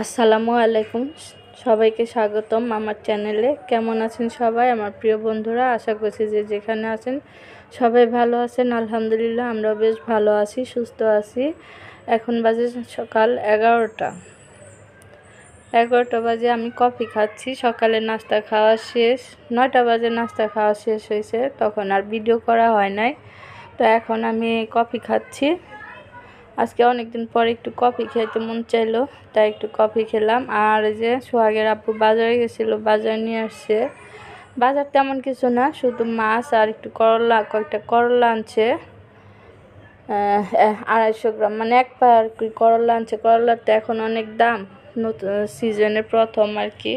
আসসালামু আলাইকুম, সবাইকে স্বাগতম আমার চ্যানেলে। কেমন আছেন সবাই আমার প্রিয় বন্ধুরা? আশা করছি যে যেখানে আছেন সবাই ভালো আছেন। আলহামদুলিল্লাহ আমরাও বেশ ভালো আছি, সুস্থ আছি। এখন বাজে সকাল 11টা বাজে। আমি কফি খাচ্ছি। সকালে নাস্তা খাওয়া শেষ, 9টা বাজে নাস্তা খাওয়া শেষ হয়েছে, তখন আর ভিডিও করা হয় নাই। তো এখন আমি কফি খাচ্ছি। আজকে অনেক দিন পরে একটু কফি খেতে মন চাইলো, তাই একটু কফি খেলাম। আর এই যে সোহাগের আপু বাজারে গেছিলো, বাজার নিয়ে আসছে। বাজার তেমন কিছু না, শুধু মাছ আর একটু করলা, কয়েকটা করলা আনছে, 250 গ্রাম, মানে এক পা আর কি করলা আনছে। করলার তো এখন অনেক দাম, নতুন সিজনের প্রথম আর কি।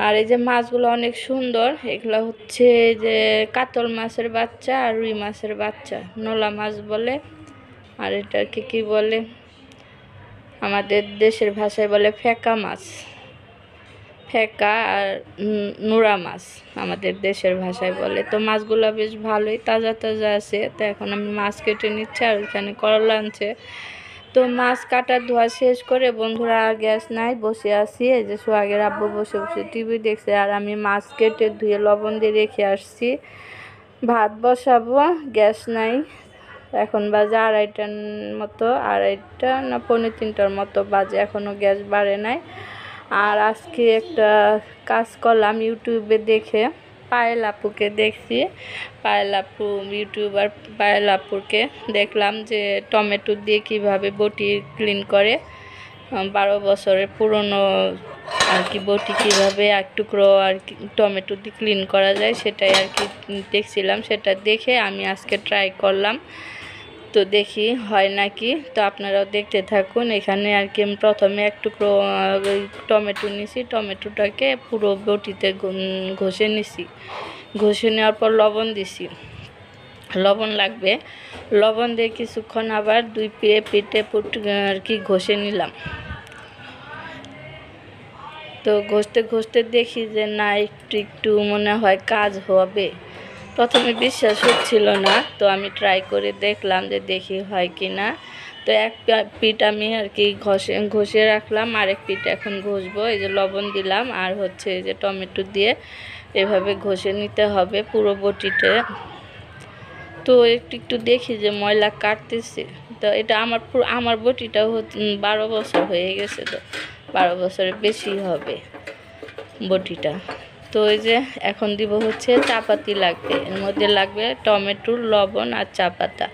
আর এই যে মাছগুলো অনেক সুন্দর, এগুলো হচ্ছে যে কাতল মাছের বাচ্চা আর রুই মাছের বাচ্চা, নোলা মাছ বলে। আর এটাকে কি বলে, আমাদের দেশের ভাষায় বলে ফেকা মাছ, ফেকা আর নোরা মাছ আমাদের দেশের ভাষায় বলে। তো মাছগুলো বেশ ভালোই তাজা তাজা আছে। তো এখন আমি মাছ কেটে নিচ্ছি, আর ওইখানে করলা আনছে। তো মাছ কাটা ধোয়া শেষ করে বন্ধুরা, আর গ্যাস নাই, বসে আছি। এই যে সোহাগের আব্বু বসে বসে টিভি দেখছে, আর আমি মাছ কেটে ধুয়ে লবণ দিয়ে রেখে আসছি। ভাত বসাবো, গ্যাস নাই। এখন বাজে 2:30টার মতো, 2:30 না 2:45টার মতো বাজে, এখনও গ্যাস বাড়ে নাই। আর আজকে একটা কাজ করলাম ইউটিউবে দেখে, পায়েল আপুকে দেখছি। পায়েল আপু, ইউটিউবার পায়েল আপুকে দেখলাম যে টমেটো দিয়ে কীভাবে বটি ক্লিন করে। 12 বছরের পুরনো আর কি বটি কীভাবে এক টুকরো আর কি টমেটো দিয়ে ক্লিন করা যায়, সেটাই আর কি দেখছিলাম। সেটা দেখে আমি আজকে ট্রাই করলাম, তো দেখি হয় নাকি। তো আপনারাও দেখতে থাকুন। এখানে আর কি আমি প্রথমে এক টুকরো টমেটো নিছি, টমেটোটাকে পুরো বটিতে ঘষে নিছি। ঘষে নেওয়ার পর লবণ দিছি, লবণ লাগবে, লবণ দিয়ে কিছুক্ষণ আবার দুই পিঠে আর কি ঘষে নিলাম। তো ঘষতে ঘষতে দেখি যে না, একটু একটু মনে হয় কাজ হবে। প্রথমে বিশ্বাস হচ্ছিল না, তো আমি ট্রাই করে দেখলাম যে দেখি হয় কি না। তো এক পিঠ আমি আর কি ঘষে রাখলাম, আরেক পিঠ এখন ঘষবো। এই যে লবণ দিলাম, আর হচ্ছে এই যে টমেটো দিয়ে এভাবে ঘষে নিতে হবে পুরো বটিতে। তো একটু একটু দেখি যে ময়লা কাটতেছে। তো এটা আমার বটিটা 12 বছর হয়ে গেছে, তো 12 বছরের বেশি হবে বটিটা। তো এই যে এখন দিব হচ্ছে চা পাতি লাগবে, এর মধ্যে লাগবে টমেটো, লবণ আর চা পাতা।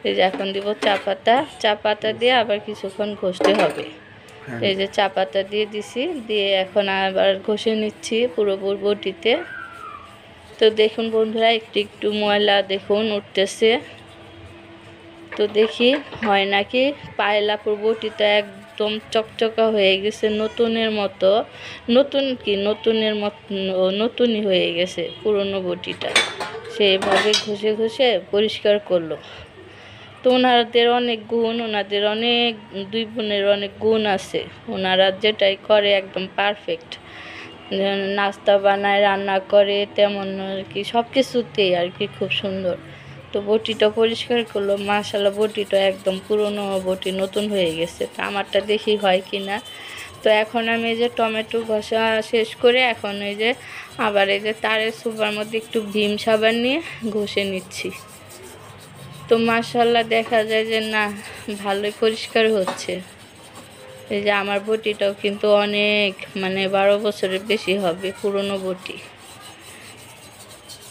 এই যে এখন দিব চা পাতা, চা পাতা দিয়ে আবার কিছুক্ষণ ঘষতে হবে। এই যে চা পাতা দিয়ে দিছি, দিয়ে এখন আবার ঘষে নিচ্ছি পুরো বটিতে। তো দেখুন বন্ধুরা, একটু একটু ময়লা দেখুন উঠতেছে। তো দেখি হয় নাকি। পায়েল আপুর বটিটা একদম চকচকা হয়ে গেছে, নতুনের মতো। নতুন কি, নতুনের মতো নতুনই হয়ে গেছে পুরনো বটিটা। সেইভাবে ঘষে ঘষে পরিষ্কার করলো। তো ওনাদের অনেক গুণ, ওনাদের অনেক, দুই বোনের অনেক গুণ আছে। ওনারা যেটাই করে একদম পারফেক্ট। নাস্তা বানায়, রান্না করে, তেমন আর কি সব কিছুতেই আর কি খুব সুন্দর। তো বটিটা পরিষ্কার করলো, মাশাআল্লাহ বটিটা একদম পুরনো বটি, নতুন হয়ে গেছে। তো আমারটা দেখি হয় কি না। তো এখন আমি এই যে টমেটো ঘষা শেষ করে এখন এই যে আবার এই যে তারের সুপার মধ্যে একটু ভীম সাবান নিয়ে ঘষে নিচ্ছি। তো মাশাআল্লাহ দেখা যায় যে না, ভালোই পরিষ্কার হচ্ছে। এই যে আমার বটিটাও কিন্তু অনেক, মানে 12 বছরের বেশি হবে পুরনো বটি।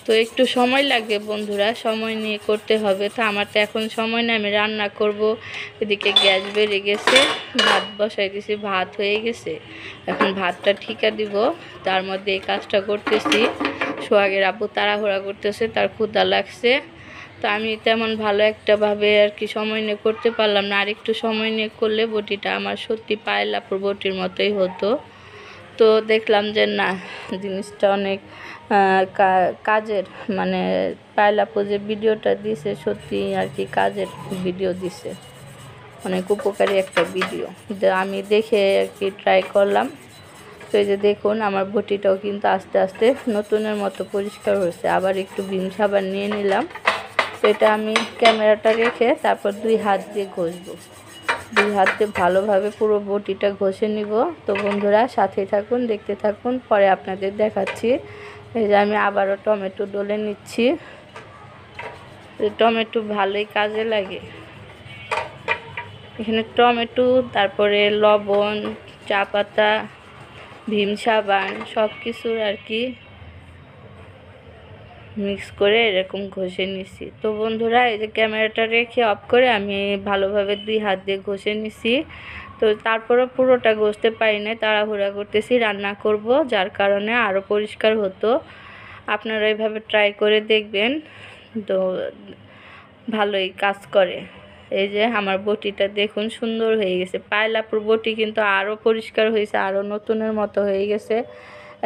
তো একটু সময় লাগবে বন্ধুরা, সময় নিয়ে করতে হবে। তো আমার তো এখন সময় নেই, আমি রান্না করব। এদিকে গ্যাস বেড়ে গেছে, ভাত বসাই দিয়েছি, ভাত হয়ে গেছে। এখন ভাতটা ঠিকা দিব, তার মধ্যে এই কাজটা করতেছি। সোহাগের আব্বু তাড়াহুড়া করতেছে, তার ক্ষুধা লাগছে। তো আমি তেমন ভালো একটাভাবে আর কি সময় নিয়ে করতে পারলাম না। আর একটু সময় নিয়ে করলে বটিটা আমার সত্যি পায়েল আপুর বটির মতোই হতো। তো দেখলাম যে না, জিনিসটা অনেক কাজের, মানে পায়েল আপু যে ভিডিওটা দিছে সত্যি আর কি কাজের ভিডিও দিছে, অনেক উপকারী একটা ভিডিও। আমি দেখে আর কি ট্রাই করলাম। তো এই যে দেখুন আমার বটিটাও কিন্তু আস্তে আস্তে নতুনের মতো পরিষ্কার হয়েছে। আবার একটু ভীম সাবান নিয়ে নিলাম। তো এটা আমি ক্যামেরাটা রেখে তারপর 2 হাত দিয়ে ঘষবো। দুই হাতে ভালোভাবে পুরো বটিটা ঘষে নিব। তো বন্ধুরা সাথে থাকুন, দেখতে থাকুন, পরে আপনাদের দেখাচ্ছি। এই যে আমি আবারও টমেটো ডলে নিচ্ছি। টমেটো ভালোই কাজে লাগে। এখানে টমেটো, তারপরে লবণ, চা পাতা, ভীম সাবান সব কিছুর আর কি মিক্স করে এরকম ঘষে নিছি। তো বন্ধুরা এই যে ক্যামেরাটা রেখে অফ করে আমি ভালোভাবে 2 হাত দিয়ে ঘষে নিছি। তো তারপরে পুরোটা ঘষতে পারি না, তাড়াহুড়া করতেছি, রান্না করব, যার কারণে আরও পরিষ্কার হতো। আপনারা এইভাবে ট্রাই করে দেখবেন, তো ভালোই কাজ করে। এই যে আমার বটিটা দেখুন সুন্দর হয়ে গেছে। পায়লাপুর বটি কিন্তু আরও পরিষ্কার হয়েছে, আরও নতুনের মতো হয়ে গেছে,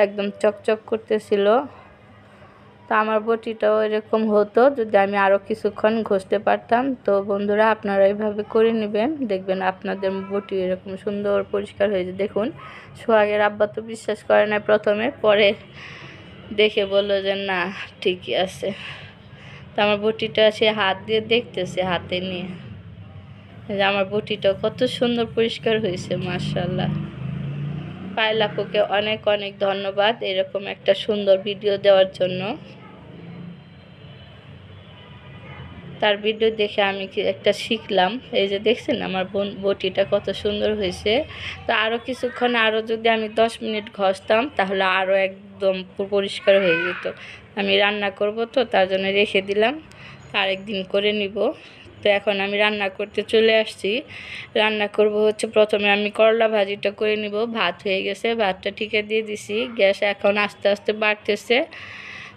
একদম চকচক করতেছিল। তো আমার বটিটাও এরকম হতো যদি আমি আরও কিছুক্ষণ ঘষতে পারতাম। তো বন্ধুরা আপনারা এইভাবে করে নেবেন, দেখবেন আপনাদের বটি এরকম সুন্দর পরিষ্কার হয়ে যায়। দেখুন সোহাগের আব্বা তো বিশ্বাস করে না প্রথমে, পরে দেখে বললো যে না ঠিকই আছে। তো আমার বটিটা সে হাত দিয়ে দেখতেছে, হাতে নিয়ে যে আমার বটিটাও কত সুন্দর পরিষ্কার হয়েছে, মাশাআল্লাহ। পায়েলাপুকে অনেক অনেক ধন্যবাদ এরকম একটা সুন্দর ভিডিও দেওয়ার জন্য। তার ভিডিও দেখে আমি একটা শিখলাম। এই যে দেখছেন আমার বটিটা কত সুন্দর হয়েছে। তো আরও কিছুক্ষণ, আরও যদি আমি 10 মিনিট ঘষতাম তাহলে আরও একদম পরিষ্কার হয়ে যেত। আমি রান্না করব তো তার জন্য রেখে দিলাম, আরেকদিন করে নিব। তো এখন আমি রান্না করতে চলে আসছি। রান্না করব হচ্ছে প্রথমে আমি করলা ভাজিটা করে নিব। ভাত হয়ে গেছে, ভাতটা ঠিকে দিয়ে দিছি, গ্যাস এখন আস্তে আস্তে বাড়তেছে।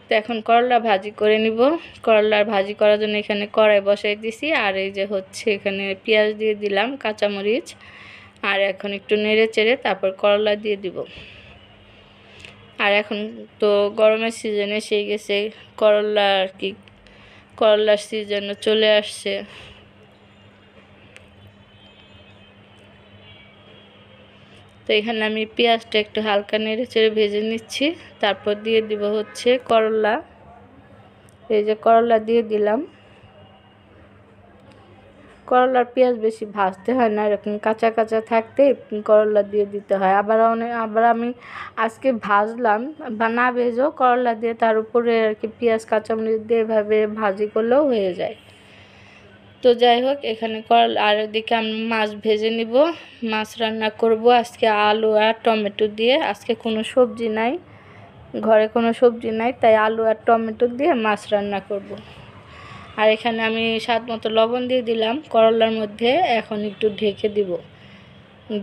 তো এখন করলা ভাজি করে নিব। করলার ভাজি করার জন্য এখানে কড়াই বসাই দিছি, আর এই যে হচ্ছে এখানে পেঁয়াজ দিয়ে দিলাম, কাঁচামরিচ, আর এখন একটু নেড়ে চেড়ে তারপর করলা দিয়ে দিব। আর এখন তো গরমের সিজন এসে গেছে, করলা আর কি, করলার সিজন চলে আসছে। তো এখানে আমি পেঁয়াজটা একটু হালকা নেড়ে চেড়ে ভেজে নিচ্ছি, তারপর দিয়ে দিব হচ্ছে করলা। এই যে করলা দিয়ে দিলাম। করলার পেঁয়াজ বেশি ভাজতে হয় না, এরকম কাঁচা কাঁচা থাকতে করলা দিয়ে দিতে হয়। আবার আমি আজকে ভাজলাম, বা না ভেজেও করলা দিয়ে তার উপরে আর কি পেঁয়াজ কাঁচামরিচ দিয়ে এভাবে ভাজি করলেও হয়ে যায়। তো যাই হোক, এখানে করলা, আর এদিকে আমি মাছ ভেজে নিব। মাছ রান্না করব আজকে আলু আর টমেটো দিয়ে। আজকে কোনো সবজি নাই, ঘরে কোনো সবজি নাই, তাই আলু আর টমেটো দিয়ে মাছ রান্না করব। আর এখানে আমি স্বাদ মতো লবণ দিয়ে দিলাম করলার মধ্যে। এখন একটু ঢেকে দিব।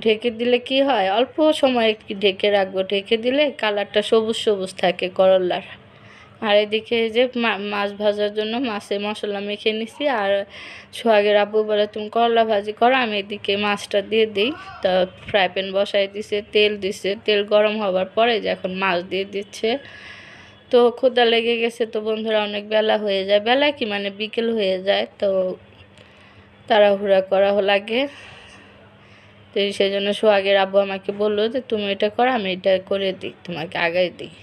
ঢেকে দিলে কি হয়, অল্প সময় একটু ঢেকে রাখবো, ঢেকে দিলে কালারটা সবুজ সবুজ থাকে করলার। আর এদিকে যে মাছ ভাজার জন্য মাছে মশলা মেখে নিছি। আর সোহাগের আব্বু বলে তুমি করলা ভাজি করো, আমি এদিকে মাছটা দিয়ে দিই। তা ফ্রাই প্যান বসাই দিছে, তেল দিছে, তেল গরম হবার পরে যে এখন মাছ দিয়ে দিচ্ছে। তো ক্ষুধা লেগে গেছে, তো বন্ধুরা অনেক বেলা হয়ে যায়, বেলা কি মানে বিকেল হয়ে যায়, তো তাড়াহুড়া করা লাগে। তো সেই জন্য সোহাগের আব্বু আমাকে বললো যে তুমি এটা করো, আমি এটা করে দিই, তোমাকে আগাই দিই।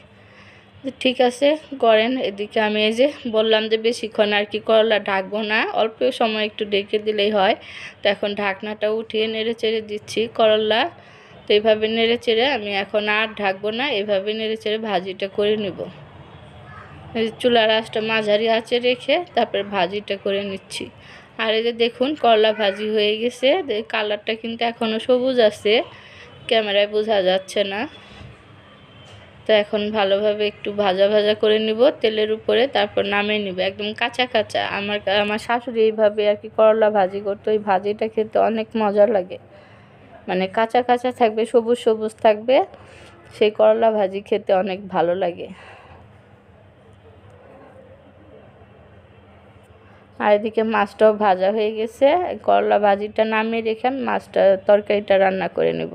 ঠিক আছে করেন। এদিকে আমি এই যে বললাম যে বেশিক্ষণ আর কি করলা ঢাকবো না, অল্প সময় একটু ঢেকে দিলেই হয়। তো এখন ঢাকনাটা উঠিয়ে নেড়ে চেড়ে দিচ্ছি করলা। তো এইভাবে নেড়ে চেড়ে আমি এখন আর ঢাকবো না, এভাবে নেড়ে চেড়ে ভাজিটা করে নেব। চুলার আঁচটা মাঝারি আঁচে রেখে তারপরে ভাজিটা করে নিচ্ছি। আর এই যে দেখুন করলা ভাজি হয়ে গেছে, কালারটা কিন্তু এখনও সবুজ আছে, ক্যামেরায় বোঝা যাচ্ছে না। তো এখন ভালোভাবে একটু ভাজা ভাজা করে নিব তেলের উপরে, তারপর নামিয়ে নিব একদম কাঁচা কাঁচা। আমার শাশুড়ি এইভাবে আর কি করলা ভাজি করতো, ওই ভাজিটা খেতে অনেক মজা লাগে, মানে কাঁচা কাঁচা থাকবে, সবুজ সবুজ থাকবে, সেই করলা ভাজি খেতে অনেক ভালো লাগে। আর এদিকে মাছটাও ভাজা হয়ে গেছে, করলা ভাজিটা নামিয়ে রেখে মাছটা তরকারিটা রান্না করে নেব।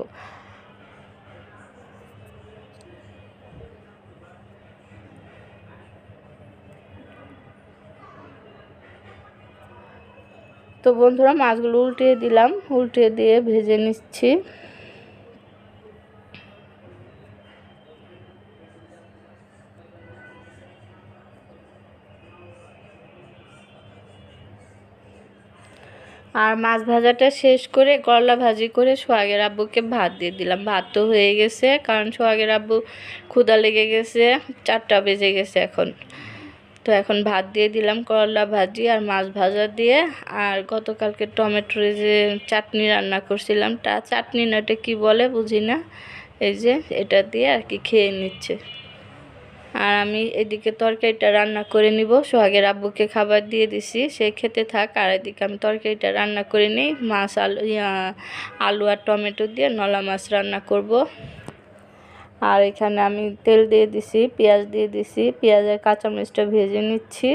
তো বন্ধুরা মাছগুলো উল্টিয়ে দিলাম, উল্টিয়ে দিয়ে ভেজে নিচ্ছি। আর মাছ ভাজাটা শেষ করে করলা ভাজি করে সোহাগের আব্বুকে ভাত দিয়ে দিলাম। ভাত তো হয়ে গেছে, কারণ সোহাগের আব্বু ক্ষুধা লেগে গেছে, 4টা বেজে গেছে এখন। তো এখন ভাত দিয়ে দিলাম, করলা ভাজি আর মাছ ভাজা দিয়ে। আর গতকালকে টমেটোর যে চাটনি রান্না করছিলাম, চাটনি না এটা কী বলে বুঝি না, এই যে এটা দিয়ে আর কি খেয়ে নিচ্ছে। আর আমি এদিকে তরকারিটা রান্না করে নিব, সোহাগের আব্বুকে খাবার দিয়ে দিছি, সে খেতে থাক। আর এদিকে আমি তরকারিটা রান্না করে নিই, মাছ আলু আর টমেটো দিয়ে নলা মাছ রান্না করব। আর এখানে আমি তেল দিয়ে দিছি, পেঁয়াজ দিয়ে দিছি, পেঁয়াজের কাঁচামরিচটা ভেজে নিচ্ছি।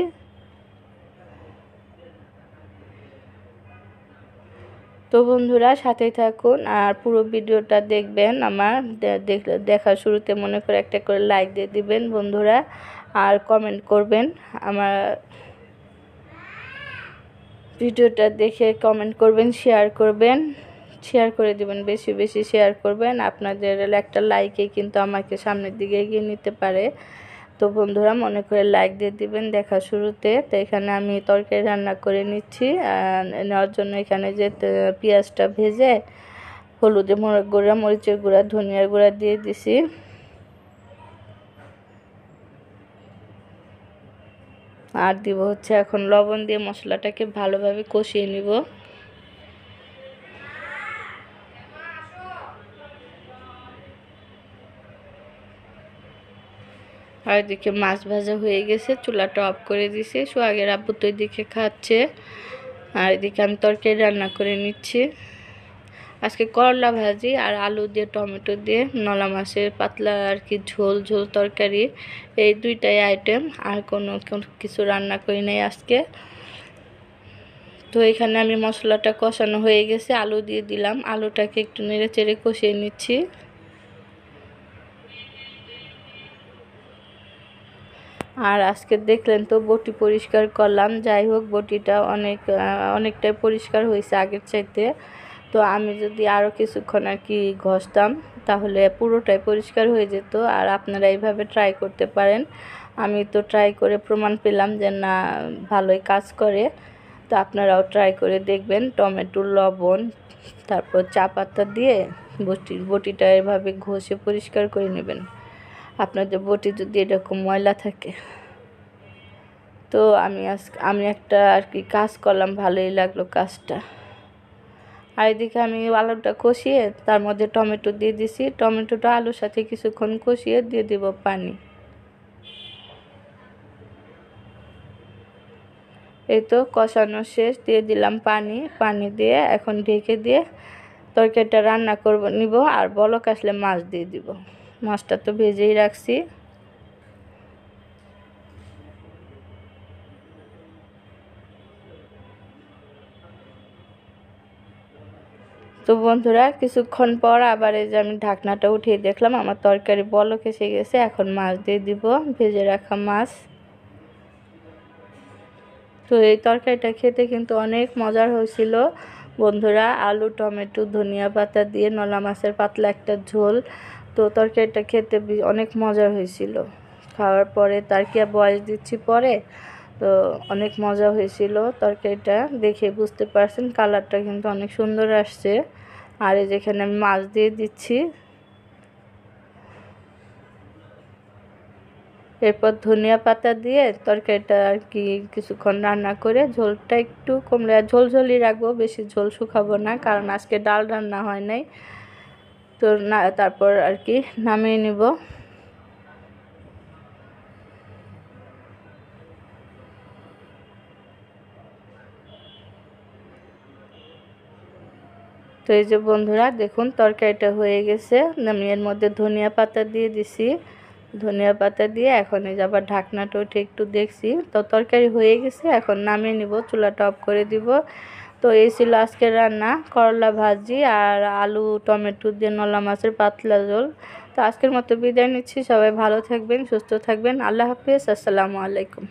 তো বন্ধুরা সাথেই থাকুন আর পুরো ভিডিওটা দেখবেন। আমার দেখার শুরুতে মনে করে একটা করে লাইক দিয়ে দিবেন বন্ধুরা, আর কমেন্ট করবেন। আমার ভিডিওটা দেখে কমেন্ট করবেন, শেয়ার করবেন, শেয়ার করে দিবেন, বেশি বেশি শেয়ার করবেন। আপনাদের একটা লাইকে কিন্তু আমাকে সামনের দিকে এগিয়ে নিতে পারে। তো বন্ধুরা মনে করে লাইক দিয়ে দিবেন দেখার শুরুতে। তো এখানে আমি তরকারি রান্না করে নিচ্ছি, নেওয়ার জন্য এখানে যে পেঁয়াজটা ভেজে হলুদে গুঁড়া, মরিচের গুঁড়া, ধনিয়ার গুঁড়া দিয়ে দিছি। আর দিব হচ্ছে এখন লবণ দিয়ে মশলাটাকে ভালোভাবে কষিয়ে নিব। আর এদিকে মাছ ভাজা হয়ে গেছে, চুলাটা অফ করে দিছি। সোহাগের আব্বু তো এদিকে খাচ্ছে, আর এদিকে আমি তরকারি রান্না করে নিচ্ছি। আজকে করলা ভাজি আর আলু দিয়ে টমেটো দিয়ে নলা মাছের পাতলা আর কি ঝোল ঝোল তরকারি, এই দুইটাই আইটেম, আর কোনো কিছু রান্না করি নাই আজকে। তো এখানে আমি মশলাটা কষানো হয়ে গেছে, আলু দিয়ে দিলাম, আলুটাকে একটু নেড়ে চেড়ে কষিয়ে নিচ্ছি। আর আজকে দেখলেন তো বটি পরিষ্কার করলাম, যাই হোক বটিটা অনেকটাই পরিষ্কার হয়েছে আগের চাইতে। তো আমি যদি আরও কিছুক্ষণ আর কি ঘষতাম তাহলে পুরোটাই পরিষ্কার হয়ে যেত। আর আপনারা এইভাবে ট্রাই করতে পারেন, আমি তো ট্রাই করে প্রমাণ পেলাম যে না, ভালোই কাজ করে। তো আপনারাও ট্রাই করে দেখবেন। টমেটো, লবণ, তারপর চা পাতা দিয়ে বটিটা এভাবে ঘষে পরিষ্কার করে নেবেন, আপনাদের বটি যদি এরকম ময়লা থাকে। তো আমি একটা আর কি কাজ করলাম, ভালোই লাগলো কাজটা। আর এদিকে আমি আলুটা কষিয়ে তার মধ্যে টমেটো দিয়ে দিছি, টমেটোটা আলুর সাথে কিছুক্ষণ কষিয়ে দিয়ে দিব পানি। এই তো কষানো শেষ, দিয়ে দিলাম পানি দিয়ে এখন ঢেকে দিয়ে তরকারিটা রান্না নিব। আর বলক আসলে মাছ দিয়ে দিব, মাছটা তো ভেজেই রাখছি। তো বন্ধুরা কিছুক্ষণ পর আবার এই যে আমি ঢাকনাটা উঠিয়ে দেখলাম আমার তরকারি বলক এসে গেছে। এখন মাছ দিয়ে দিব, ভেজে রাখা মাছ। তো এই তরকারিটা খেতে কিন্তু অনেক মজার হয়েছিল বন্ধুরা, আলু, টমেটো, ধনিয়া পাতা দিয়ে নলা মাছের পাতলা একটা ঝোল। তো তরকারিটা খেতে অনেক মজার হয়েছিল। খাওয়ার পরে তার কি বয়স দিচ্ছি পরে, তো অনেক মজা হয়েছিল তরকারিটা, দেখে বুঝতে পারছেন কালারটা কিন্তু অনেক সুন্দর আসছে। আর এই যেখানে আমি মাছ দিয়ে দিচ্ছি, এরপর ধনিয়া পাতা দিয়ে তরকারিটা আর কি কিছুক্ষণ রান্না করে ঝোলটা একটু কমলে, ঝোলঝোলই রাখবো, বেশি ঝোল শুকাবো না, কারণ আজকে ডাল রান্না হয় নাই। তো না, তারপর আর কি নামিয়ে নিব। তো এই যে বন্ধুরা দেখুন তরকারিটা হয়ে গেছে, আমি এর মধ্যে ধনিয়া পাতা দিয়ে দিছি। ধনিয়া পাতা দিয়ে এখন এই যে আবার ঢাকনাটা উঠে একটু দেখছি, তো তরকারি হয়ে গেছে, এখন নামিয়ে নিব, চুলাটা অফ করে দিব। তো এই ছিল আজকের রান্না, করলা ভাজি আর আলু টমেটো দিয়ে নলা মাছের পাতলা ঝোল। তো আজকের মতো বিদায় নিচ্ছি, সবাই ভালো থাকবেন, সুস্থ থাকবেন, আল্লাহ হাফেজ, আসসালামু আলাইকুম।